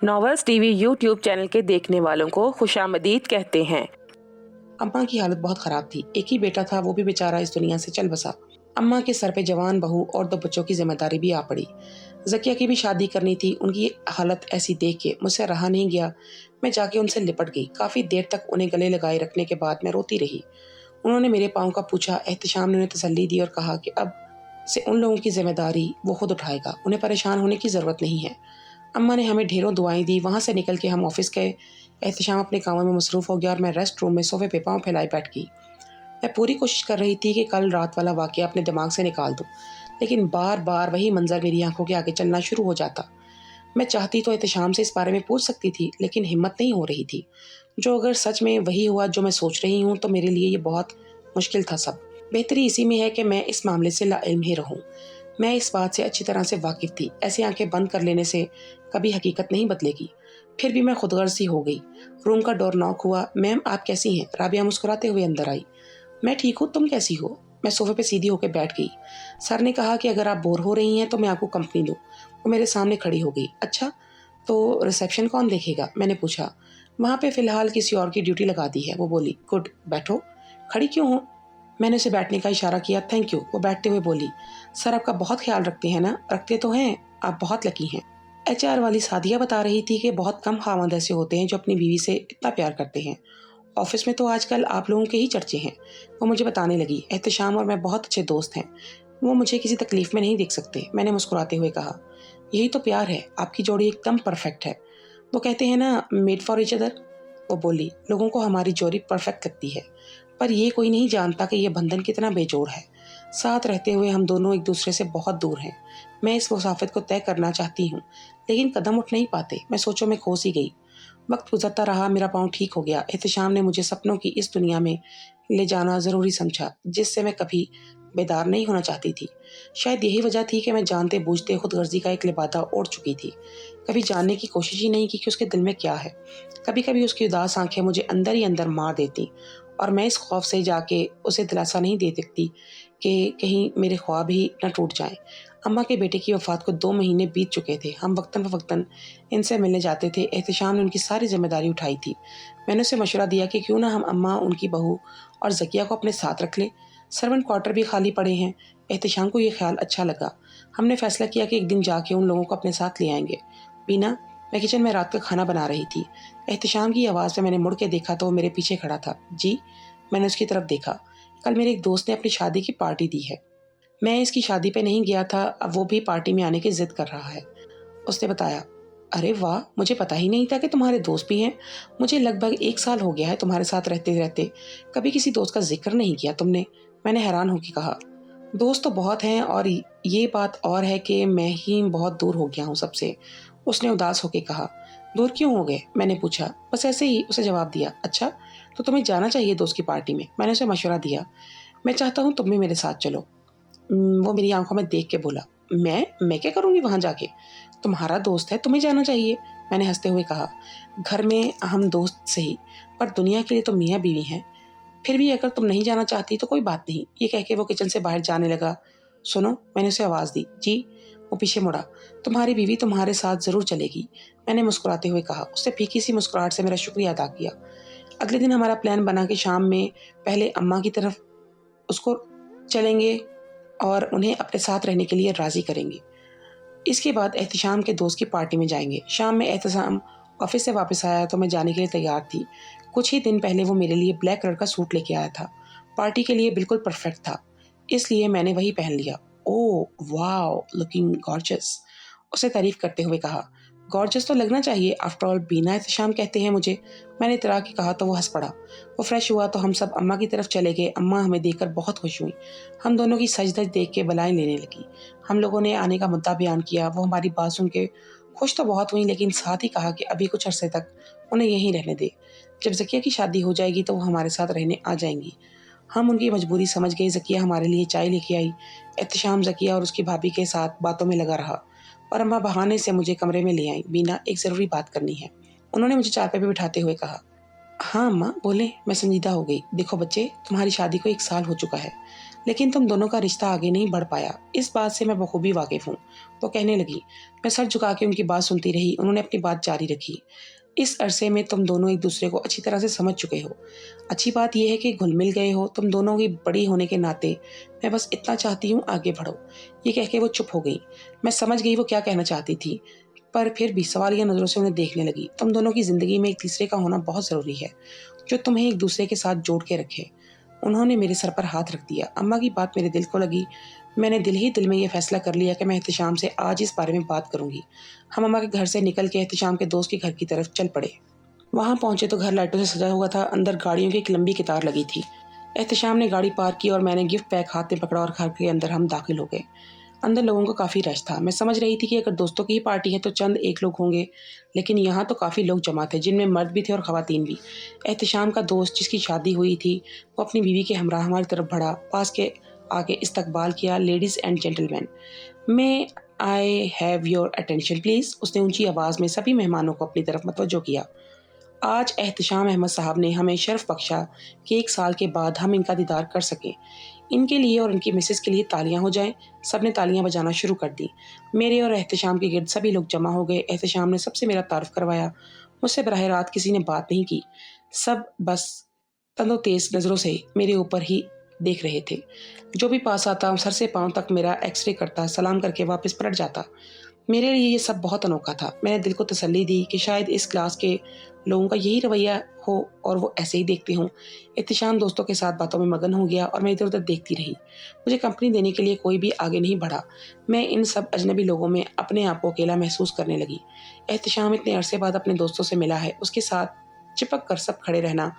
Novels TV YouTube channel के देखने वालों को खुशामदीद कहते हैं। अम्मा की हालत बहुत ख़राब थी। एक ही बेटा था, वो भी बेचारा इस दुनिया से चल बसा। अम्मा के सर पे जवान बहू और 2 बच्चों की जिम्मेदारी भी आ पड़ी। ज़किया की भी शादी करनी थी। उनकी हालत ऐसी देख के मुझसे रहा नहीं गया। मैं जाके उनसे लिपट गई। काफ़ी देर तक उन्हें गले लगाए रखने के बाद मैं रोती रही। उन्होंने मेरे पाँव का पूछा। एहतिशाम ने उन्हें तसल्ली दी और कहा कि अब से उन लोगों की जिम्मेदारी वो खुद उठाएगा, उन्हें परेशान होने की ज़रूरत नहीं है। अम्मा ने हमें ढेरों दुआएं दी। वहाँ से निकल के हम ऑफिस गए। एहतिशाम अपने कामों में मसरूफ़ हो गया और मैं रेस्ट रूम में सोफे पे पाँव फैलाए बैठ गई। मैं पूरी कोशिश कर रही थी कि कल रात वाला वाक़या अपने दिमाग से निकाल दूँ, लेकिन बार बार वही मंजर मेरी आंखों के आगे चलना शुरू हो जाता। मैं चाहती तो एहतिशाम से इस बारे में पूछ सकती थी, लेकिन हिम्मत नहीं हो रही थी। जो अगर सच में वही हुआ जो मैं सोच रही हूँ, तो मेरे लिए ये बहुत मुश्किल था सब। बेहतरी इसी में है कि मैं इस मामले से लाइल्म ही रहूँ। मैं इस बात से अच्छी तरह से वाकिफ थी। ऐसी आंखें बंद कर लेने से कभी हकीकत नहीं बदलेगी। फिर भी मैं खुदगर्ज सी हो गई। रूम का डोर नॉक हुआ। मैम, आप कैसी हैं? राबिया मुस्कुराते हुए अंदर आई। मैं ठीक हूँ, तुम कैसी हो? मैं सोफे पे सीधी होकर बैठ गई। सर ने कहा कि अगर आप बोर हो रही हैं तो मैं आपको कंपनी दूँ। वो मेरे सामने खड़ी हो गई। अच्छा, तो रिसेप्शन कौन देखेगा? मैंने पूछा। वहाँ पे फ़िलहाल किसी और की ड्यूटी लगा दी है। वो बोली। गुड, बैठो। खड़ी क्यों हो? मैंने उसे बैठने का इशारा किया। Thank you. वो बैठते हुए बोली। सर आपका बहुत ख्याल रखते हैं ना? रखते तो हैं, आप बहुत लकी हैं। एचआर वाली सादिया बता रही थी कि बहुत कम खामद ऐसे होते हैं जो अपनी बीवी से इतना प्यार करते हैं। ऑफिस में तो आजकल आप लोगों के ही चर्चे हैं। वो मुझे बताने लगी। एहतिशाम और मैं बहुत अच्छे दोस्त हैं। वो मुझे किसी तकलीफ में नहीं देख सकते। मैंने मुस्कुराते हुए कहा। यही तो प्यार है, आपकी जोड़ी एकदम परफेक्ट है। वो कहते हैं ना, मेड फॉर ईच अदर। वो बोली। लोगों को हमारी जोड़ी परफेक्ट लगती है, पर ये कोई नहीं जानता कि यह बंधन कितना बेजोड़ है। साथ रहते हुए हम दोनों एक दूसरे से बहुत दूर हैं। मैं इस मुसाफिर को तय करना चाहती हूँ, लेकिन कदम उठ नहीं पाते। मैं सोचों में खो सी गई। वक्त गुजरता रहा, मेरा पाँव ठीक हो गया। एहतिशाम ने मुझे सपनों की इस दुनिया में ले जाना ज़रूरी समझा, जिससे मैं कभी बेदार नहीं होना चाहती थी। शायद यही वजह थी कि मैं जानते बूझते खुदगर्जी का एक लिबादा ओढ़ चुकी थी। कभी जानने की कोशिश ही नहीं की कि उसके दिल में क्या है। कभी कभी उसकी उदास आंखें मुझे अंदर ही अंदर मार देती, और मैं इस खौफ से जाके उसे दिलासा नहीं दे सकती कि कहीं मेरे ख्वाब ही न टूट जाएं। अम्मा के बेटे की वफ़ात को 2 महीने बीत चुके थे। हम वक्तन इनसे मिलने जाते थे। एहतिशाम ने उनकी सारी जिम्मेदारी उठाई थी। मैंने उसे मशवरा दिया कि क्यों ना हम अम्मा, उनकी बहू और ज़किया को अपने साथ रख लें। सर्वेंट क्वार्टर भी खाली पड़े हैं। एहतिशाम को ये ख्याल अच्छा लगा। हमने फैसला किया कि एक दिन जाके उन लोगों को अपने साथ ले आएंगे। बीना, मैं किचन में रात का खाना बना रही थी। एहतिशाम की आवाज़ में मैंने मुड़ के देखा तो वो मेरे पीछे खड़ा था। जी? मैंने उसकी तरफ देखा। कल मेरे एक दोस्त ने अपनी शादी की पार्टी दी है। मैं इसकी शादी पे नहीं गया था, अब वो भी पार्टी में आने की जिद कर रहा है। उसने बताया। अरे वाह, मुझे पता ही नहीं था कि तुम्हारे दोस्त भी हैं। मुझे लगभग 1 साल हो गया है तुम्हारे साथ रहते रहते। कभी किसी दोस्त का जिक्र नहीं किया तुमने। मैंने हैरान होकर कहा। दोस्त तो बहुत हैं, और ये बात और है कि मैं ही बहुत दूर हो गया हूँ सबसे। उसने उदास होकर कहा। दूर क्यों हो गए? मैंने पूछा। बस ऐसे ही, उसे जवाब दिया। अच्छा, तो तुम्हें जाना चाहिए दोस्त की पार्टी में। मैंने उसे मशवरा दिया। मैं चाहता हूँ तुम भी मेरे साथ चलो। वो मेरी आंखों में देख के बोला। मैं क्या करूँगी वहाँ जाके? तुम्हारा दोस्त है, तुम्हें जाना चाहिए। मैंने हंसते हुए कहा। घर में हम दोस्त सही, पर दुनिया के लिए तो मियाँ बीवी हैं। फिर भी अगर तुम नहीं जाना चाहती तो कोई बात नहीं। ये कह के वो किचन से बाहर जाने लगा। सुनो, मैंने उसे आवाज़ दी। जी? वो पीछे मुड़ा। तुम्हारी बीवी तुम्हारे साथ ज़रूर चलेगी, मैंने मुस्कुराते हुए कहा। उसने फीकी सी मुस्कुराहट से मेरा शुक्रिया अदा किया। अगले दिन हमारा प्लान बना कि शाम में पहले अम्मा की तरफ उसको चलेंगे और उन्हें अपने साथ रहने के लिए राज़ी करेंगे। इसके बाद एहतिशाम के दोस्त की पार्टी में जाएंगे। शाम में एहतिशाम ऑफिस से वापस आया तो मैं जाने के लिए तैयार थी। कुछ ही दिन पहले वो मेरे लिए ब्लैक कलर का सूट लेके आया था। पार्टी के लिए बिल्कुल परफेक्ट था, इसलिए मैंने वही पहन लिया। ओह वाओ, लुकिंग गॉर्जियस, उसे तारीफ करते हुए कहा। गॉर्जियस तो लगना चाहिए, आफ्टर ऑल बीना एहतिशाम कहते हैं मुझे। मैंने इतरा के कहा तो वो हंस पड़ा। वो फ्रेश हुआ तो हम सब अम्मा की तरफ चले गए। अम्मा हमें देखकर बहुत खुश हुई। हम दोनों की सज धज देख के बलाएं लेने लगी। हम लोगों ने आने का मुद्दा बयान किया। वो हमारी बात सुन के खुश तो बहुत हुई, लेकिन साथ ही कहा कि अभी कुछ अरसे तक उन्हें यहीं रहने दे। जब ज़किया की शादी हो जाएगी तो वो हमारे साथ रहने आ जाएंगी। हम उनकी मजबूरी समझ गए। ज़किया हमारे लिए चाय लेके आई। एहतिशाम ज़किया और उसकी भाभी के साथ बातों में लगा रहा, और अम्मा बहाने से मुझे कमरे में ले आई। बीना, एक ज़रूरी बात करनी है, उन्होंने मुझे चारपाई पे बिठाते हुए कहा। हाँ अम्मा, बोले। मैं संजीदा हो गई। देखो बच्चे, तुम्हारी शादी को 1 साल हो चुका है। लेकिन तुम दोनों का रिश्ता आगे नहीं बढ़ पाया, इस बात से मैं बखूबी वाकिफ हूँ। वो कहने लगी। मैं सर झुका के उनकी बात सुनती रही। उन्होंने अपनी बात जारी रखी। इस अरसे में तुम दोनों एक दूसरे को अच्छी तरह से समझ चुके हो। अच्छी बात यह है कि घुल मिल गए हो। तुम दोनों की बड़ी होने के नाते मैं बस इतना चाहती हूँ, आगे बढ़ो। ये कह के वो चुप हो गई। मैं समझ गई वो क्या कहना चाहती थी, पर फिर भी सवालिया नज़रों से उन्हें देखने लगी। तुम दोनों की ज़िंदगी में एक तीसरे का होना बहुत ज़रूरी है, जो तुम्हें एक दूसरे के साथ जोड़ के रखे। उन्होंने मेरे सर पर हाथ रख दिया। अम्मा की बात मेरे दिल को लगी। मैंने दिल ही दिल में ये फैसला कर लिया कि मैं एहतिशाम से आज इस बारे में बात करूंगी। हम अम्मा के घर से निकल के एहतिशाम के दोस्त के घर की तरफ चल पड़े। वहां पहुंचे तो घर लाइटों से सजा हुआ था। अंदर गाड़ियों की एक लंबी कतार लगी थी। एहतिशाम ने गाड़ी पार्क की और मैंने गिफ्ट पैक हाथ में पकड़ा और घर के अंदर हम दाखिल हो गए। अंदर लोगों का काफ़ी रश था। मैं समझ रही थी कि अगर दोस्तों की ही पार्टी है तो चंद एक लोग होंगे, लेकिन यहाँ तो काफ़ी लोग जमा थे, जिनमें मर्द भी थे और ख़वातीन भी। एहतिशाम का दोस्त जिसकी शादी हुई थी, वो अपनी बीवी के हमरा हमारी तरफ बढ़ा, पास के आके इस्तकबाल किया। Ladies and gentleman, may I have your attention please. उसने ऊंची आवाज़ में सभी मेहमानों को अपनी तरफ मतवज्जो किया। आज एहतिशाम अहमद साहब ने हमें शर्फ बख्शा कि 1 साल के बाद हम इनका दीदार कर सकें। इनके लिए और इनकी मिसेस के लिए तालियां हो जाएं। सब ने तालियां बजाना शुरू कर दी। मेरे और एहतिशाम के गिर्द सभी लोग जमा हो गए। एहतिशाम ने सबसे मेरा तारुफ करवाया। मुझसे बराह रात किसी ने बात नहीं की। सब बस तंदो तेज नज़रों से मेरे ऊपर ही देख रहे थे। जो भी पास आता सर से पांव तक मेरा एक्सरे करता, सलाम करके वापस पलट जाता। मेरे लिए ये सब बहुत अनोखा था। मैंने दिल को तसल्ली दी कि शायद इस क्लास के लोगों का यही रवैया हो और वो ऐसे ही देखते हों। एहतिशाम दोस्तों के साथ बातों में मगन हो गया और मैं इधर उधर देखती रही। मुझे कंपनी देने के लिए कोई भी आगे नहीं बढ़ा। मैं इन सब अजनबी लोगों में अपने आप को अकेला महसूस करने लगी। एहतिशाम इतने अरसे बाद अपने दोस्तों से मिला है, उसके साथ चिपक कर सब खड़े रहना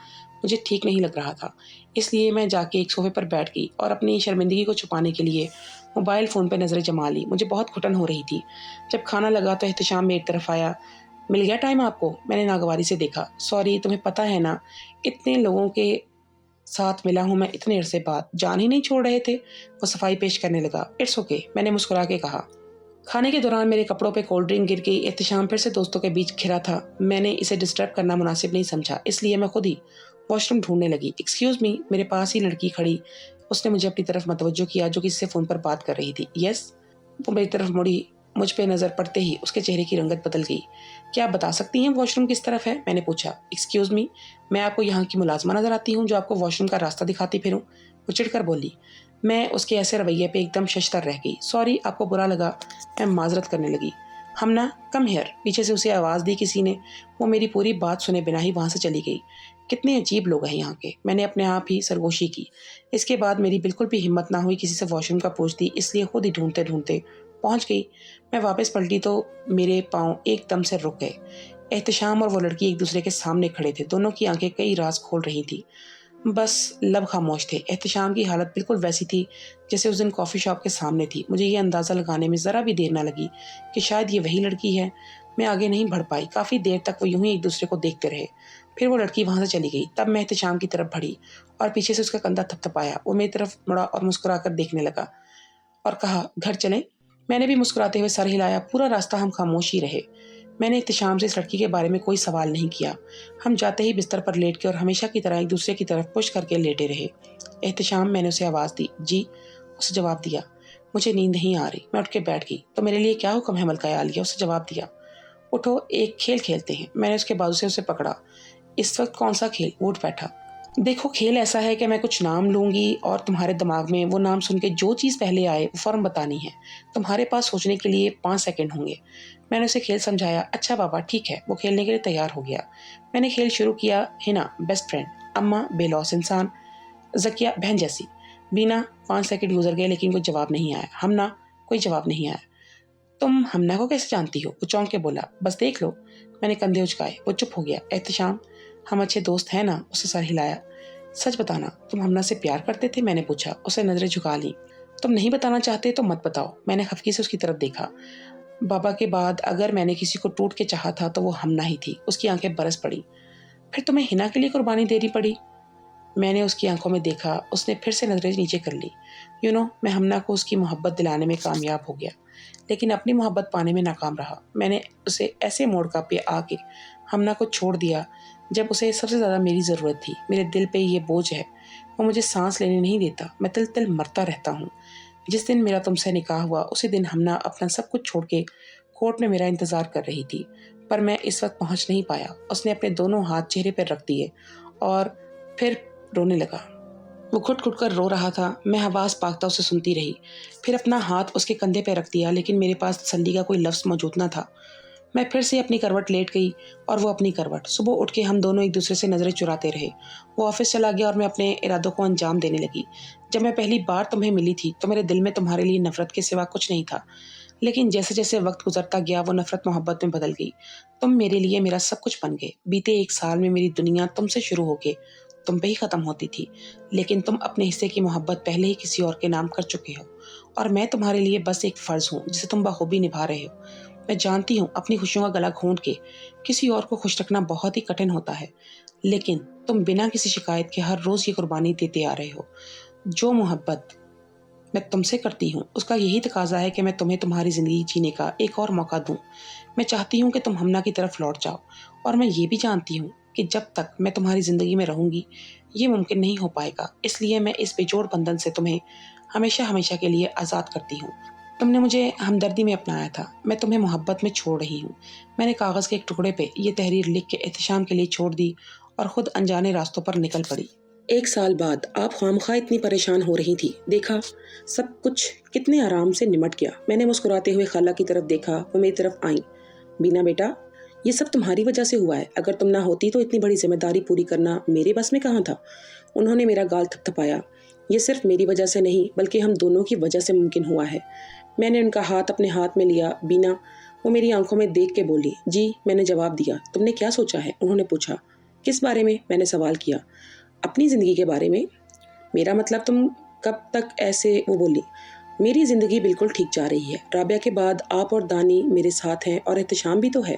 मुझे ठीक नहीं लग रहा था। इसलिए मैं जाके एक सोफे पर बैठ गई और अपनी शर्मिंदगी को छुपाने के लिए मोबाइल फ़ोन पर नज़रें जमा ली। मुझे बहुत घुटन हो रही थी। जब खाना लगा तो एहतिशाम मेरी तरफ आया। मिल गया टाइम आपको? मैंने नागवारी से देखा। सॉरी, तुम्हें पता है ना, इतने लोगों के साथ मिला हूँ मैं इतने अरसे बाद, जान ही नहीं छोड़ रहे थे। वो सफाई पेश करने लगा। इट्स ओके, मैंने मुस्कुरा के कहा। खाने के दौरान मेरे कपड़ों पे कोल्ड ड्रिंक गिर गई। एहतिशाम फिर से दोस्तों के बीच घिरा था। मैंने इसे डिस्टर्ब करना मुनासिब नहीं समझा, इसलिए मैं खुद ही वॉशरूम ढूंढने लगी। एक्सक्यूज़ मी, मेरे पास ही लड़की खड़ी। उसने मुझे अपनी तरफ मतवज्जो किया, जो किसी से फ़ोन पर बात कर रही थी। यस। वो मेरी तरफ मुड़ी। मुझ पे नज़र पड़ते ही उसके चेहरे की रंगत बदल गई। क्या आप बता सकती हैं वॉशरूम किस तरफ है? मैंने पूछा। एक्सक्यूज़ मी, मैं आपको यहाँ की मुलाजमा नज़र आती हूँ जो आपको वॉशरूम का रास्ता दिखाती फिरूँ? वो चिढ़कर बोली। मैं उसके ऐसे रवैये पे एकदम शशतर रह गई। सॉरी, आपको बुरा लगा। मैं माजरत करने लगी। हमना, कम हियर। पीछे से उसे आवाज़ दी किसी ने। वो मेरी पूरी बात सुने बिना ही वहाँ से चली गई। कितने अजीब लोग हैं यहाँ के, मैंने अपने आप ही सरगोशी की। इसके बाद मेरी बिल्कुल भी हिम्मत ना हुई किसी से वॉशरूम का पूछती, इसलिए खुद ही ढूंढते ढूंढते पहुँच गई। मैं वापस पलटी तो मेरे पाँव एकदम से रुक गए। एहतिशाम और वो लड़की एक दूसरे के सामने खड़े थे। दोनों की आंखें कई राज खोल रही थी, बस लब खामोश थे। एहतिशाम की हालत बिल्कुल वैसी थी जैसे उस दिन कॉफ़ी शॉप के सामने थी। मुझे ये अंदाज़ा लगाने में ज़रा भी देर ना लगी कि शायद ये वही लड़की है। मैं आगे नहीं बढ़ पाई। काफ़ी देर तक वो यूं ही एक दूसरे को देखते रहे। फिर वो लड़की वहाँ से चली गई। तब मैं एहतिशाम की तरफ बढ़ी और पीछे से उसका कंधा थपथपाया। वो मेरी तरफ मुड़ा और मुस्कुरा कर देखने लगा और कहा, घर चलें? मैंने भी मुस्कुराते हुए सर हिलाया। पूरा रास्ता हम खामोश ही रहे। मैंने एहतिशाम से इस लड़की के बारे में कोई सवाल नहीं किया। हम जाते ही बिस्तर पर लेट के और हमेशा की तरह एक दूसरे की तरफ पुश करके लेटे रहे। एहतिशाम, मैंने उसे आवाज़ दी। जी। उसे जवाब दिया। मुझे नींद नहीं आ रही। मैं उठ के बैठ गई। तो मेरे लिए क्या हुक्म है मलका आलिया? उसे जवाब दिया। उठो, एक खेल खेलते हैं। मैंने उसके बाजू से उसे पकड़ा। इस वक्त कौन सा खेल? वो उठ बैठा। देखो, खेल ऐसा है कि मैं कुछ नाम लूँगी और तुम्हारे दिमाग में वो नाम सुन के जो चीज़ पहले आए वो फ़ौरन बतानी है। तुम्हारे पास सोचने के लिए 5 सेकंड होंगे। मैंने उसे खेल समझाया। अच्छा बाबा, ठीक है। वो खेलने के लिए तैयार हो गया। मैंने खेल शुरू किया। Hina, best friend. अम्मा, बेलौस इंसान। ज़किया, बहन जैसी। बीना, 5 सेकंड गुजर गए लेकिन कोई जवाब नहीं आया। हमना, कोई जवाब नहीं आया। तुम हमना को कैसे जानती हो? वो चौंक के बोला। बस देख लो। मैंने कंधे उचकाए। वो चुप हो गया। एहतिशाम, हम अच्छे दोस्त हैं ना? उसे सर हिलाया। सच बताना, तुम हमना से प्यार करते थे? मैंने पूछा। उसे नजरें झुका ली। तुम नहीं बताना चाहते तो मत बताओ। मैंने खफकी से उसकी तरफ देखा। बाबा के बाद अगर मैंने किसी को टूट के चाहा था तो वो हमना ही थी। उसकी आंखें बरस पड़ी। फिर तुम्हें हिना के लिए कुर्बानी देनी पड़ी? मैंने उसकी आंखों में देखा। उसने फिर से नजरें नीचे कर ली। मैं हमना को उसकी मोहब्बत दिलाने में कामयाब हो गया, लेकिन अपनी मोहब्बत पाने में नाकाम रहा। मैंने उसे ऐसे मोड़ का पे आके हमना को छोड़ दिया जब उसे सबसे ज़्यादा मेरी ज़रूरत थी। मेरे दिल पे ये बोझ है। وہ مجھے सांस لینے نہیں دیتا, میں تل تل مرتا رہتا ہوں. جس دن میرا تم سے نکاح ہوا اسی دن ہمنا اپنا سب کچھ چھوڑ کے کورٹ میں میرا انتظار کر رہی تھی, پر میں اس وقت پہنچ نہیں پایا. اس نے اپنے دونوں ہاتھ چہرے پر رکھ دیے اور پھر رونے لگا. وہ گھٹ گھٹ کر رو رہا تھا. میں حواس پاکتا اسے سنتی رہی, پھر اپنا ہاتھ اس کے کندھے پہ رکھ دیا, لیکن میرے پاس تسلی کا کوئی لفظ موجود نہ تھا. میں پھر سے اپنی کروٹ لیٹ گئی اور وہ اپنی کروٹ. صبح اٹھ کے ہم دونوں ایک دوسرے سے نظریں چراتے رہے. وہ آفس چلا گیا اور میں اپنے ارادوں کو انجام دینے لگی. جب میں پہلی بار تمہیں ملی تھی تو میرے دل میں تمہارے لیے نفرت کے سوا کچھ نہیں تھا, لیکن جیسے جیسے وقت گزرتا گیا وہ نفرت محبت میں بدل گئی. تم میرے لیے میرا سب کچھ بن گئے. بیتے 1 سال میں میری دنیا تم سے شروع ہو کے تم پہ ہی ختم ہوتی تھی, لیکن تم اپنے حصے کی محبت پہلے ہی کسی اور کے نام کر چکے ہو, اور میں تمہارے لیے بس ایک فرض ہوں جسے تم بخوبی نبھا رہے ہو. میں جانتی ہوں اپنی خوشیوں کا گلا گھونٹ کے کسی اور کو خوش رکھنا بہت ہی کٹھن ہوتا ہے, لیکن تم بنا کسی شکایت کے ہر روز یہ قربانی دیتے آ رہے ہو. جو محبت میں تم سے کرتی ہوں اس کا یہی تقاضا ہے کہ میں تمہیں تمہاری زندگی جینے کا ایک اور موقع دوں. میں چاہتی ہوں کہ تم ہمنا کی طرف لوٹ جاؤ, اور میں یہ بھی جانتی ہوں کہ جب تک میں تمہاری زندگی میں رہوں گی یہ ممکن نہیں ہو پائے گا. اس لیے میں اس بے جوڑ بندھن سے تمہیں ہمیشہ ہمیشہ کے لیے آزاد کرتی ہوں. تم نے مجھے ہمدردی میں اپنایا تھا, میں تمہیں محبت میں چھوڑ رہی ہوں. میں نے کاغذ کے ایک ٹکڑے پہ یہ تحریر لکھ کے احتشام کے لیے چھوڑ دی اور خود انجانے راستوں پر نکل پڑی. 1 سال بعد آپ خوامخواہ اتنی پریشان ہو رہی تھی, دیکھا سب کچھ کتنے آرام سے نمٹ گیا. میں نے مسکراتے ہوئے خالہ کی طرف دیکھا, وہ میری طرف آئیں. بینا بیٹا, یہ سب تمہاری وجہ سے ہوا ہے. اگر تم نہ ہوتی تو اتنی بڑی ذمہ داری پوری کرنا میرے بس میں کہاں تھا. انہوں نے میرا گال تھپ تھپایا. یہ صرف میری وجہ سے نہیں بلکہ ہم دونوں کی وجہ سے ممکن ہوا ہے. میں نے ان کا ہاتھ اپنے ہاتھ میں لیا. بینا, وہ میری آنکھوں میں دیکھ کے بولی. جی, میں نے جواب دیا. تم نے کیا سوچا ہے؟ انہوں نے پوچھا. کس بارے میں؟ میں نے سوال کیا. اپنی زندگی کے بارے میں. میرا مطلب تم کب تک ایسے؟ وہ بولی. میری زندگی بالکل ٹھیک جا رہی ہے. رابعہ کے بعد آپ اور دانی میرے ساتھ ہیں, اور احتشام بھی تو ہے.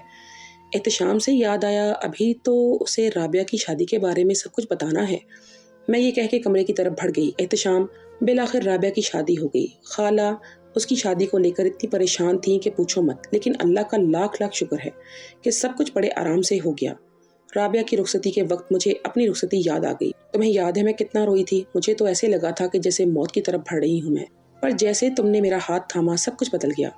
احتشام سے یاد آیا, ابھی تو اسے رابعہ کی شادی کے بارے میں سب کچھ بتانا ہے. میں یہ کہہ کے کمرے کی طرف بڑھ گئی. احتشام, بالآخر رابعہ کی شادی ہو گئی. خالہ اس کی شادی کو لے کر اتنی پریشان تھیں کہ پوچھو مت, لیکن اللہ کا لاکھ لاکھ شکر ہے کہ سب کچھ بڑے آرام سے ہو گیا. رابعہ کی رخصتی کے وقت مجھے اپنی رخصتی یاد آ گئی. تمہیں یاد ہے میں کتنا روئی تھی؟ مجھے تو ایسے لگا تھا کہ جیسے موت کی طرف بڑھ رہی ہوں میں, پر جیسے تم نے میرا ہاتھ تھاما سب کچھ بدل گیا.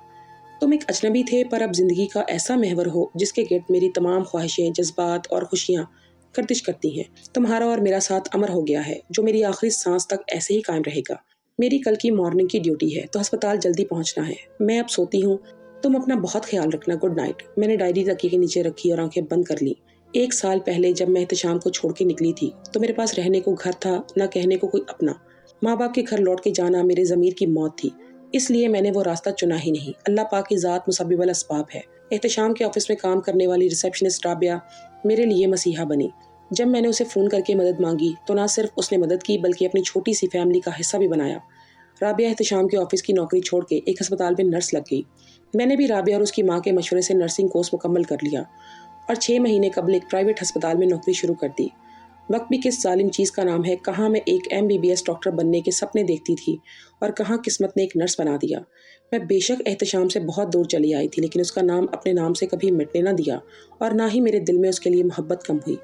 تم ایک اجنبی تھے, پر اب زندگی کا ایسا محور ہو جس کے گرد میری تمام خواہشیں, جذبات اور خوشیاں گردش کرتی ہیں. تمہارا اور میرا ساتھ امر ہو گیا ہے, جو میری آخری سانس تک ایسے ہی قائم رہے گا. میری کل کی مارننگ کی ڈیوٹی ہے تو ہسپتال جلدی پہنچنا ہے. میں اب سوتی ہوں. تم اپنا بہت خیال رکھنا. Good night. میں نے ڈائری تکیے کے نیچے رکھی اور آنکھیں بند کر لی. 1 سال پہلے جب میں احتشام کو چھوڑ کے نکلی تھی تو میرے پاس رہنے کو گھر تھا, نہ کہنے کو کوئی اپنا. ماں باپ کے گھر لوٹ کے جانا میرے ضمیر کی موت تھی, اس لیے میں نے وہ راستہ چنا ہی نہیں. اللہ پاک کی ذات مسبب الاسباب ہے. احتشام کے آفس میں کام کرنے والی ریسیپشنسٹ رابعہ میرے لیے مسیحا بنی. جب میں نے اسے فون کر کے مدد مانگی تو نہ صرف اس نے مدد کی بلکہ اپنی چھوٹی سی فیملی کا حصہ بھی بنایا. رابعہ احتشام کے آفس کی نوکری چھوڑ کے ایک ہسپتال میں نرس لگ گئی. میں نے بھی رابعہ اور اس کی ماں کے مشورے سے نرسنگ کورس مکمل کر لیا اور 6 مہینے قبل ایک پرائیویٹ ہسپتال میں نوکری شروع کر دی. وقت بھی کس ظالم چیز کا نام ہے, کہاں میں ایک MBBS ڈاکٹر بننے کے سپنے دیکھتی تھی اور کہاں قسمت نے ایک نرس بنا دیا. میں بے شک احتشام سے بہت دور چلی آئی تھی, لیکن اس کا نام اپنے نام سے کبھی مٹنے نہ دیا اور نہ ہی میرے دل میں اس کے لیے محبت کم ہوئی.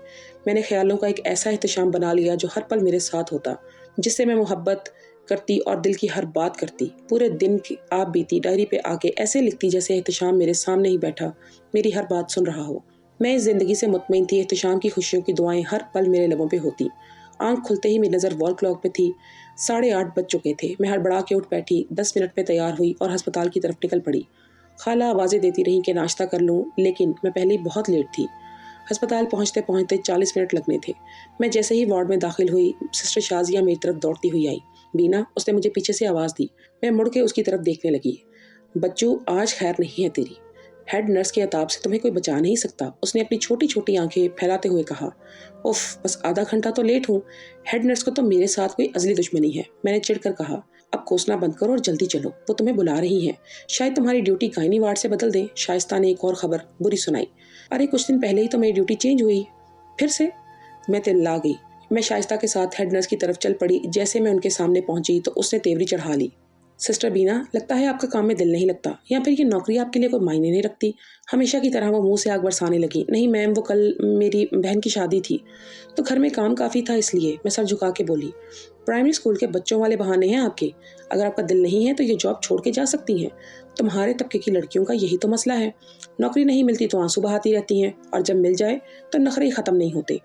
میں نے خیالوں کا ایک ایسا احتشام بنا لیا جو ہر پل میرے ساتھ ہوتا, جس سے میں محبت کرتی اور دل کی ہر بات کرتی. پورے دن کی آپ بیتی ڈائری پہ آ کے ایسے لکھتی جیسے احتشام میرے سامنے ہی بیٹھا میری ہر بات سن رہا ہو. میں اس زندگی سے مطمئن تھی. احتشام کی خوشیوں کی دعائیں ہر پل میرے لبوں پہ ہوتی. آنکھ کھلتے ہی میری نظر وال کلاک پہ تھی. 8:30 بج چکے تھے. میں ہڑبڑا کے اٹھ بیٹھی, 10 منٹ میں تیار ہوئی اور ہسپتال کی طرف نکل پڑی. خالہ آوازیں دیتی رہی کہ ناشتہ کر لوں, لیکن میں پہلے ہی بہت لیٹ تھی. ہسپتال پہنچتے پہنچتے 40 منٹ لگنے تھے. میں جیسے ہی وارڈ میں داخل ہوئی سسٹر شازیہ میری طرف دوڑتی ہوئی آئی. بینا, اس نے مجھے پیچھے سے آواز دی. میں مڑ کے اس کی طرف دیکھنے لگی. بچو, آج خیر نہیں ہے تیری. ہیڈ نرس کے عتاب سے تمہیں کوئی بچا نہیں سکتا, اس نے اپنی چھوٹی چھوٹی آنکھیں پھیلاتے ہوئے کہا. اف, بس آدھا گھنٹہ تو لیٹ ہوں. ہیڈ نرس کو تو میرے ساتھ کوئی ازلی دشمنی ہے. میں نے چڑ کر کہا. اب کوسنا بند کرو اور جلدی چلو, وہ تمہیں بلا رہی ہیں. شاید تمہاری ڈیوٹی گائنی وارڈ سے بدل دیں. شائستہ نے ایک اور خبر بری سنائی. ارے کچھ دن پہلے ہی تو میری ڈیوٹی چینج ہوئی. پھر سے؟ میں تللا گئی. میں شائستہ کے ساتھ ہیڈ نرس کی طرف چل پڑی. جیسے میں ان کے سامنے پہنچی تو اس نے تیوری چڑھا لی. सिस्टर बीना, लगता है आपका काम में दिल नहीं लगता, या फिर ये नौकरी आपके लिए कोई मायने नहीं रखती। हमेशा की तरह वो मुंह से आग बरसाने लगी। नहीं मैम, वो कल मेरी बहन की शादी थी तो घर में काम काफ़ी था, इसलिए। मैं सर झुका के बोली। प्राइमरी स्कूल के बच्चों वाले बहाने हैं आपके। अगर आपका दिल नहीं है तो ये जॉब छोड़ के जा सकती हैं। तुम्हारे तबके की लड़कियों का यही तो मसला है, नौकरी नहीं मिलती तो आंसू बहाती रहती हैं, और जब मिल जाए तो नखरे ख़त्म नहीं होते।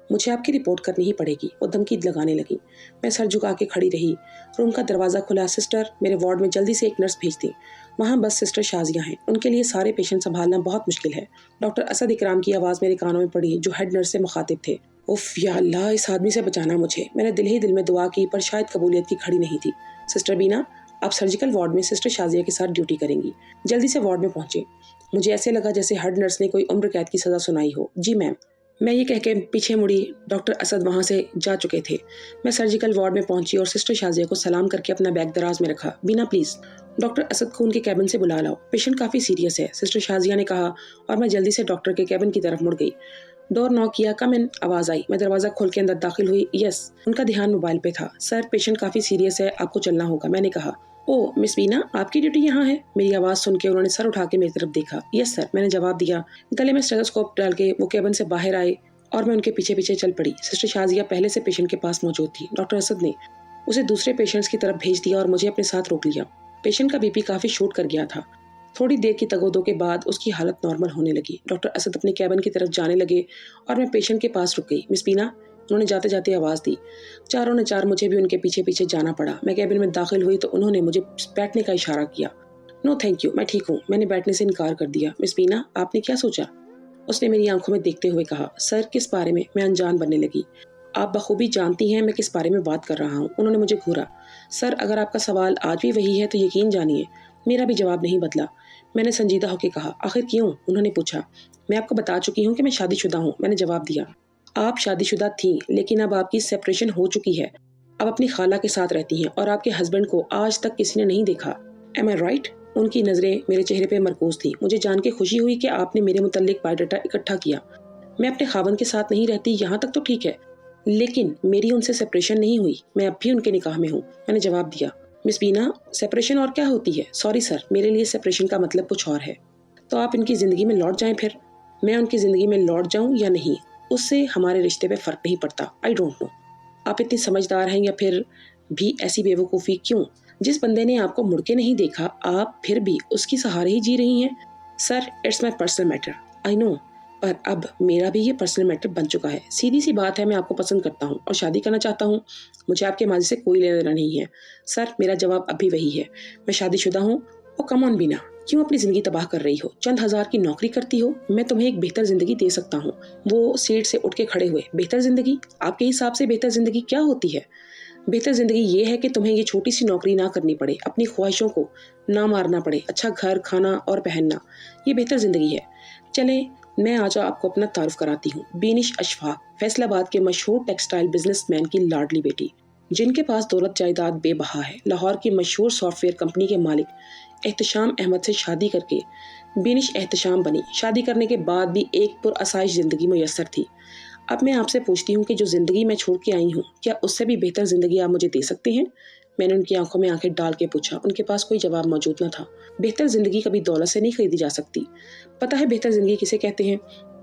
मुझे आपकी रिपोर्ट करनी ही पड़ेगी। वो धमकी लगाने लगी। मैं सर झुका के खड़ी रही। रूम का दरवाज़ा खुला। सिस्टर, मेरे वार्ड में जल्दी से एक नर्स भेज दी। वहाँ बस सिस्टर शाजिया हैं, उनके लिए सारे पेशेंट संभालना बहुत मुश्किल है। डॉक्टर असद इकराम की आवाज़ मेरे कानों में पड़ी, जो हेड नर्स से मुखातिब थे। उफ या अल्लाह, इस आदमी से बचाना मुझे। मैंने दिल ही दिल में दुआ की, पर शायद कबूलियत की खड़ी नहीं थी। सिस्टर बीना, आप सर्जिकल वार्ड में सिस्टर शाजिया के साथ ड्यूटी करेंगी। जल्दी से वार्ड में पहुंचे। मुझे ऐसे लगा जैसे हेड नर्स ने कोई उम्र कैद की सज़ा सुनाई हो। जी मैम। मैं ये कह के पीछे मुड़ी। डॉक्टर असद वहाँ से जा चुके थे। मैं सर्जिकल वार्ड में पहुंची और सिस्टर शाजिया को सलाम करके अपना बैग दराज में रखा। बीना प्लीज़, डॉक्टर असद को उनके कैबिन से बुला लाओ, पेशेंट काफ़ी सीरियस है, सिस्टर शाजिया ने कहा, और मैं जल्दी से डॉक्टर के कैबिन की तरफ मुड़ गई। डोर नॉक किया। कम इन, आवाज़ आई। मैं दरवाज़ा खोल के अंदर दाखिल हुई। यस। उनका ध्यान मोबाइल पे था। सर, पेशेंट काफ़ी सीरियस है, आपको चलना होगा, मैंने कहा। ओह मिस बीना, आपकी ड्यूटी यहाँ है? मेरी आवाज़ सुन के उन्होंने सर उठा के मेरी तरफ देखा। यस सर, मैंने जवाब दिया। गले में स्टेथोस्कोप डाल के वो कैबिन से बाहर आए और मैं उनके पीछे पीछे चल पड़ी। सिस्टर शाजिया पहले से पेशेंट के पास मौजूद थी। डॉक्टर असद ने उसे दूसरे पेशेंट्स की तरफ भेज दिया और मुझे अपने साथ रोक लिया। पेशेंट का बीपी काफ़ी शूट कर गया था। थोड़ी देर की तगोदो के बाद उसकी हालत नॉर्मल होने लगी। डॉक्टर असद अपने कैबिन की तरफ जाने लगे और मैं पेशेंट के पास रुक गई। मिस बीना, उन्होंने जाते जाते आवाज़ दी। चारों ने चार मुझे भी उनके पीछे पीछे जाना पड़ा। मैं कैबिन में दाखिल हुई तो उन्होंने मुझे बैठने का इशारा किया। नो थैंक यू, मैं ठीक हूँ। मैंने बैठने से इनकार कर दिया। मिस बीना, आपने क्या सोचा? उसने मेरी आंखों में देखते हुए कहा। सर, किस बारे में? मैं अनजान बनने लगी। आप बखूबी जानती हैं मैं किस बारे में बात कर रहा हूँ। उन्होंने मुझे घूरा। सर, अगर आपका सवाल आज भी वही है तो यकीन जानिए मेरा भी जवाब नहीं बदला। मैंने संजीदा होकर कहा। आखिर क्यों? उन्होंने पूछा। मैं आपको बता चुकी हूँ कि मैं शादीशुदा हूँ, मैंने जवाब दिया। आप शादीशुदा थीं, लेकिन अब आपकी सेपरेशन हो चुकी है। अब अपनी खाला के साथ रहती हैं और आपके हस्बैंड को आज तक किसी ने नहीं देखा। एम आई राइट? उनकी नज़रें मेरे चेहरे पे मरकूज थी। मुझे जान के खुशी हुई कि आपने मेरे मुतल्लिक बायोडाटा इकट्ठा किया। मैं अपने खावंद के साथ नहीं रहती, यहाँ तक तो ठीक है, लेकिन मेरी उनसे सेपरेशन नहीं हुई। मैं अब भी उनके निकाह में हूँ, मैंने जवाब दिया। मिस बीना, सेपरेशन और क्या होती है? सॉरी सर, मेरे लिए सेपरेशन का मतलब कुछ और है। तो आप इनकी ज़िंदगी में लौट जाएं फिर। मैं उनकी ज़िंदगी में लौट जाऊँ या नहीं, उससे हमारे रिश्ते पे फ़र्क नहीं पड़ता। आई डोंट नो आप इतनी समझदार हैं या फिर भी ऐसी बेवकूफ़ी क्यों? जिस बंदे ने आपको मुड़ के नहीं देखा, आप फिर भी उसकी सहारे ही जी रही हैं। Sir, it's my personal matter, I know, पर अब मेरा भी ये पर्सनल मैटर बन चुका है। सीधी सी बात है, मैं आपको पसंद करता हूँ और शादी करना चाहता हूँ। मुझे आपके माजी से कोई लेना देना नहीं है। सर, मेरा जवाब अब भी वही है, मैं शादीशुदा हूँ। ओ कम ऑन बीना, क्यों अपनी ज़िंदगी तबाह कर रही हो? चंद हज़ार की नौकरी करती हो, मैं तुम्हें एक बेहतर ज़िंदगी दे सकता हूँ। वो सीट से उठ के खड़े हुए। बेहतर ज़िंदगी? आपके हिसाब से बेहतर ज़िंदगी क्या होती है? बेहतर ज़िंदगी ये है कि तुम्हें ये छोटी सी नौकरी ना करनी पड़े, अपनी ख्वाहिशों को ना मारना पड़े, अच्छा घर, खाना और पहनना, ये बेहतर ज़िंदगी है। चलें, मैं आज आपको अपना तारुफ कराती हूँ। बीनिश अशफाक, फैसलाबाद के मशहूर टेक्सटाइल बिजनेसमैन की लाडली बेटी, जिनके पास दौलत जायदाद बेबहा है। लाहौर की मशहूर सॉफ्टवेयर कंपनी के मालिक एहतशाम अहमद से शादी करके बीनिश एहतशाम बनी। शादी करने के बाद भी एक पुरअसाइश ज़िंदगी मुयस्सर थी। अब मैं आपसे पूछती हूँ कि जो ज़िंदगी मैं छोड़ के आई हूँ, क्या उससे भी बेहतर ज़िंदगी आप मुझे दे सकते हैं? मैंने उनकी आंखों में आंखें डाल के पूछा। उनके पास कोई जवाब मौजूद न था। बेहतर ज़िंदगी कभी दौलत से नहीं खरीदी जा सकती। पता है बेहतर ज़िंदगी किसे कहते हैं?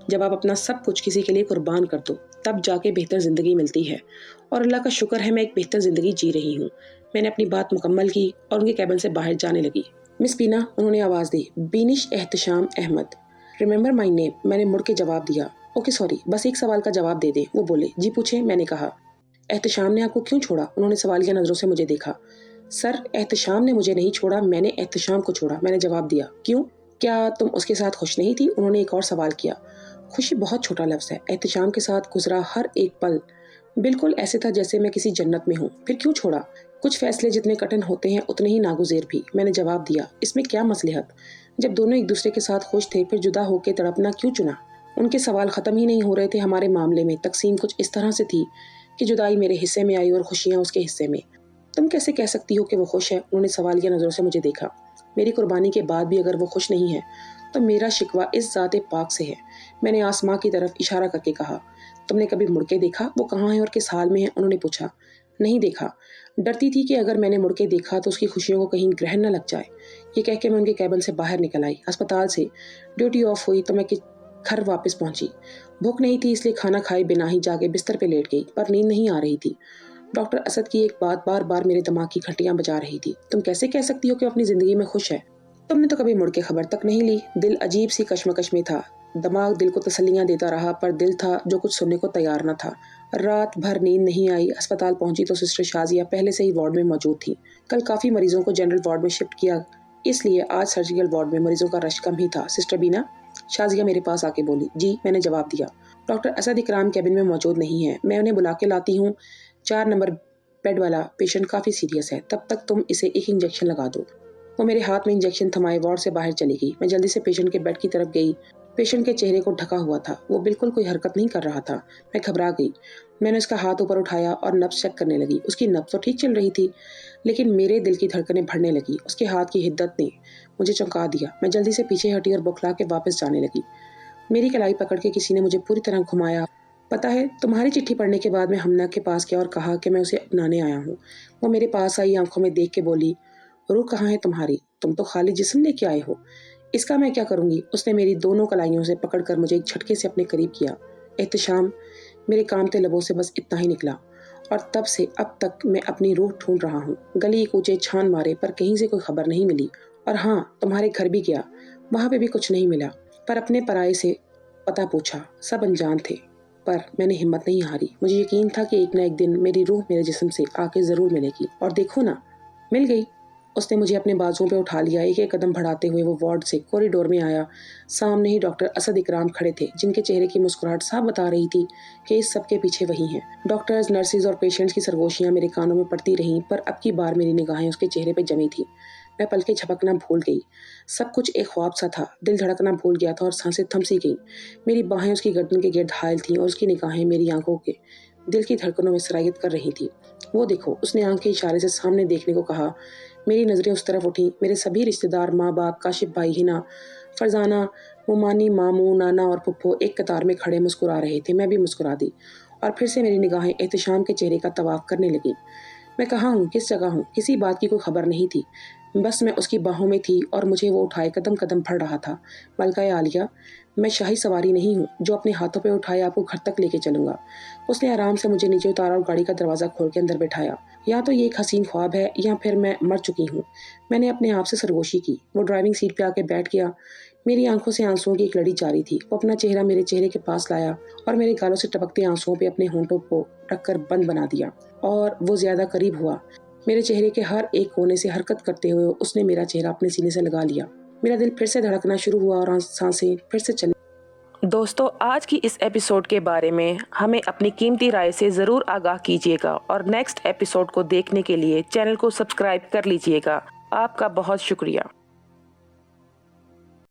जब आप अपना सब कुछ किसी के लिए कुर्बान कर दो, तब जाके बेहतर ज़िंदगी मिलती है। और अल्लाह का शुक्र है मैं एक बेहतर ज़िंदगी जी रही हूँ। मैंने अपनी बात मुकम्मल की और उनके कैबिन से बाहर जाने लगी। मिस बीना, उन्होंने आवाज़ दी। Beenish Ehtesham Ahmed, remember my name, मैंने मुड़ के जवाब दिया। ओके सॉरी, बस एक सवाल का जवाब दे दे। वो बोले। जी पूछे, मैंने कहा। एहतशाम ने आपको क्यों छोड़ा? उन्होंने सवालिया नज़रों से मुझे देखा। सर, एहतशाम ने मुझे नहीं छोड़ा, मैंने एहतशाम को छोड़ा, मैंने जवाब दिया। क्यों? क्या तुम उसके साथ खुश नहीं थी? उन्होंने एक और सवाल किया। खुशी बहुत छोटा लफ्ज़ है। एहतशाम के साथ गुजरा हर एक पल बिल्कुल ऐसे था जैसे मैं किसी जन्नत में हूँ। फिर क्यों छोड़ा? कुछ फैसले जितने कठिन होते हैं उतने ही नागुज़ेर भी, मैंने जवाब दिया। इसमें क्या मसलहत? जब दोनों एक दूसरे के साथ खुश थे, फिर जुदा होकर तड़पना क्यों चुना? उनके सवाल ख़त्म ही नहीं हो रहे थे। हमारे मामले में तकसीम कुछ इस तरह से थी कि जुदाई मेरे हिस्से में आई और खुशियाँ उसके हिस्से में। तुम कैसे कह सकती हो कि वो खुश है? उन्होंने सवालिया नज़रों से मुझे देखा। मेरी कुर्बानी के बाद भी अगर वो खुश नहीं है तो मेरा शिकवा इस ज़ाते पाक से है। मैंने आसमां की तरफ इशारा करके कहा। तुमने कभी मुड़ के देखा वो कहाँ है और किस हाल में है? उन्होंने पूछा। नहीं देखा। डरती थी कि अगर मैंने मुड़ के देखा तो उसकी खुशियों को कहीं ग्रहण न लग जाए। ये कह के मैं उनके कैबिन से बाहर निकल आई। अस्पताल से ड्यूटी ऑफ हुई तो मैं घर वापस पहुंची। भूख नहीं थी इसलिए खाना खाए बिना ही जाके बिस्तर पे लेट गई, पर नींद नहीं आ रही थी। डॉक्टर असद की एक बात बार बार मेरे दिमाग की घंटियां बजा रही थी। तुम कैसे कह सकती हो कि अपनी जिंदगी में खुश है? तुमने तो कभी मुड़ के खबर तक नहीं ली। दिल अजीब सी कश्मकश में था। दिमाग दिल को तसल्लियां देता रहा, पर दिल था जो कुछ सुनने को तैयार न था। रात भर नींद नहीं आई। अस्पताल पहुंची तो सिस्टर शाजिया पहले से ही वार्ड में मौजूद थी। कल काफी मरीजों को जनरल वार्ड में शिफ्ट किया, इसलिए आज सर्जिकल वार्ड में मरीजों का रश कम ही था। सिस्टर बीना, शाजिया मेरे पास आके बोली। जी, मैंने जवाब दिया। डॉक्टर असद इकराम कैबिन में मौजूद नहीं है, मैं उन्हें बुला के लाती हूँ। 4 नंबर बेड वाला पेशेंट काफी सीरियस है, तब तक तुम इसे एक इंजेक्शन लगा दो। वो मेरे हाथ में इंजेक्शन थमाए वार्ड से बाहर चली गई। मैं जल्दी से पेशेंट के बेड की तरफ गई। पेशेंट के चेहरे को ढका हुआ था, वो बिल्कुल कोई हरकत नहीं कर रहा था। मैं घबरा गई। मैंने उसका हाथ ऊपर उठाया और नब्ज चेक करने लगी। उसकी नब्ज तो ठीक चल रही थी, लेकिन मेरे दिल की धड़कनें बढ़ने लगी। उसके हाथ की हिद्दत ने मुझे चौंका दिया। मैं जल्दी से पीछे हटी और बौखला के वापस जाने लगी। मेरी कलाई पकड़ के किसी ने मुझे पूरी तरह घुमाया। पता है, तुम्हारी चिट्ठी पढ़ने के बाद मैं हमना के पास गया और कहा कि मैं उसे अपनाने आया हूँ। वो मेरे पास आई, आंखों में देख के बोली, रूह कहाँ है तुम्हारी? तुम तो खाली जिस्म लेके आए हो। इसका मैं क्या करूंगी? उसने मेरी दोनों कलाइयों से पकड़कर मुझे एक झटके से अपने करीब किया। एहतशाम, मेरे कांपते लबों से बस इतना ही निकला। और तब से अब तक मैं अपनी रूह ढूंढ रहा हूँ। गली कूचे छान मारे, पर कहीं से कोई खबर नहीं मिली। और हाँ, तुम्हारे घर भी गया, वहां पे भी कुछ नहीं मिला। पर अपने पराये से पता पूछा, सब अनजान थे। पर मैंने हिम्मत नहीं हारी। मुझे यकीन था कि एक न एक दिन मेरी रूह मेरे जिस्म से आके जरूर मिलेगी। और देखो ना, मिल गई। उसने मुझे अपने बाजुओं पे उठा लिया। एक एक कदम बढ़ाते हुए वो वार्ड से कॉरिडोर में आया। सामने ही डॉक्टर असद इकराम खड़े थे, जिनके चेहरे की मुस्कुराहट साफ बता रही थी कि इस सबके पीछे वही हैं। डॉक्टर्स, नर्सिस और पेशेंट्स की सरगोशियां मेरे कानों में पड़ती रहीं, पर अब की बार मेरी निगाहें उसके चेहरे पे जमी थी। मैं पलकें झपकना भूल गई। सब कुछ एक ख्वाब सा था। दिल धड़कना भूल गया था और सांसें थम सी गई। मेरी बाहें उसकी गर्दन के गिर्द हायल थीं और उसकी निगाहें मेरी आंखों के दिल की धड़कनों में सरायत कर रही थी। वो देखो, उसने आंख के इशारे से सामने देखने को कहा। मेरी नजरें उस तरफ उठी। मेरे सभी रिश्तेदार, माँ बाप, काशिफ भाई, हिना, फरजाना, मुमानी, मामू, नाना और पुप्पो एक कतार में खड़े मुस्कुरा रहे थे। मैं भी मुस्कुरा दी और फिर से मेरी निगाहें एहतशाम के चेहरे का तवाफ करने लगी। मैं कहाँ हूँ, किस जगह हूँ, किसी बात की कोई खबर नहीं थी। बस मैं उसकी बाहों में थी और मुझे वो उठाए कदम कदम बढ़ रहा था। मलका आलिया, मैं शाही सवारी नहीं हूँ जो अपने हाथों पे उठाए आपको घर तक लेके चलूंगा। उसने आराम से मुझे नीचे उतारा और गाड़ी का दरवाजा खोल के अंदर बैठाया। या तो ये एक हसीन ख्वाब है या फिर मैं मर चुकी हूँ। मैंने अपने आप से सरगोशी की। वो ड्राइविंग सीट पे आके बैठ गया। मेरी आंखों से आंसुओं की एक लड़ी जारी थी। वो अपना चेहरा मेरे चेहरे के पास लाया और मेरे गालों से टपकते आंसुओं पे अपने होंठों को रखकर बंद बना दिया। और वो ज्यादा करीब हुआ। मेरे चेहरे के हर एक कोने से हरकत करते हुए उसने मेरा चेहरा अपने सीने से लगा लिया। मेरा दिल फिर से धड़कना शुरू हुआ और सांसें फिर से चलने। दोस्तों, आज की इस एपिसोड के बारे में हमें अपनी कीमती राय से ज़रूर आगाह कीजिएगा और नेक्स्ट एपिसोड को देखने के लिए चैनल को सब्सक्राइब कर लीजिएगा। आपका बहुत शुक्रिया।